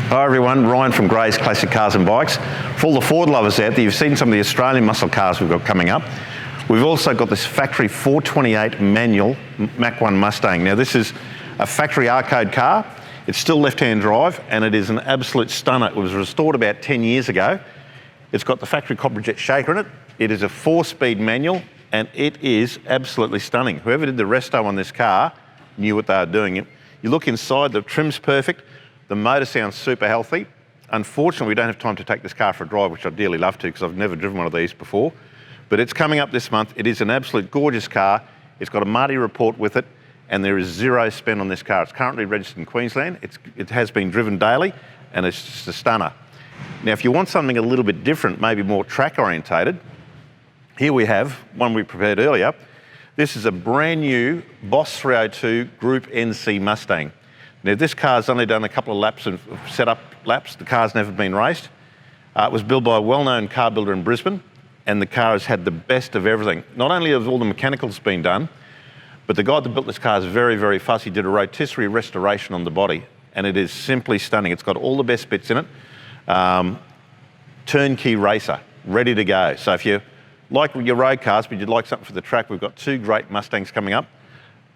Hi everyone, Ryan from Gray's Classic Cars and Bikes. For all the Ford lovers out there, you've seen some of the Australian muscle cars we've got coming up. We've also got this factory 428 manual Mach 1 Mustang. Now this is a factory R-code car. It's still left-hand drive and it is an absolute stunner. It was restored about 10 years ago. It's got the factory copper jet shaker in it. It is a 4-speed manual and it is absolutely stunning. Whoever did the resto on this car knew what they were doing. You look inside, the trim's perfect. The motor sounds super healthy. Unfortunately, we don't have time to take this car for a drive, which I'd dearly love to because I've never driven one of these before. But it's coming up this month. It is an absolute gorgeous car. It's got a Marty report with it and there is 0 spent on this car. It's currently registered in Queensland. It has been driven daily and it's just a stunner. Now, if you want something a little bit different, maybe more track orientated, here we have one we prepared earlier. This is a brand new Boss 302 Group NC Mustang. Now this car's only done a couple of laps of setup laps. The car's never been raced. It was built by a well-known car builder in Brisbane and the car has had the best of everything. Not only has all the mechanicals been done, but the guy that built this car is very, very fussy. He did a rotisserie restoration on the body and it is simply stunning. It's got all the best bits in it. Turnkey racer, ready to go. So if you like your road cars but you'd like something for the track, we've got 2 great Mustangs coming up.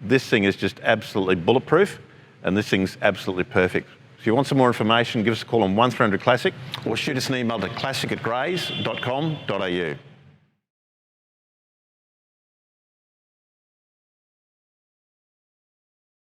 This thing is just absolutely bulletproof. And this thing's absolutely perfect. If you want some more information, give us a call on 1300 Classic or shoot us an email to classic@grays.com.au.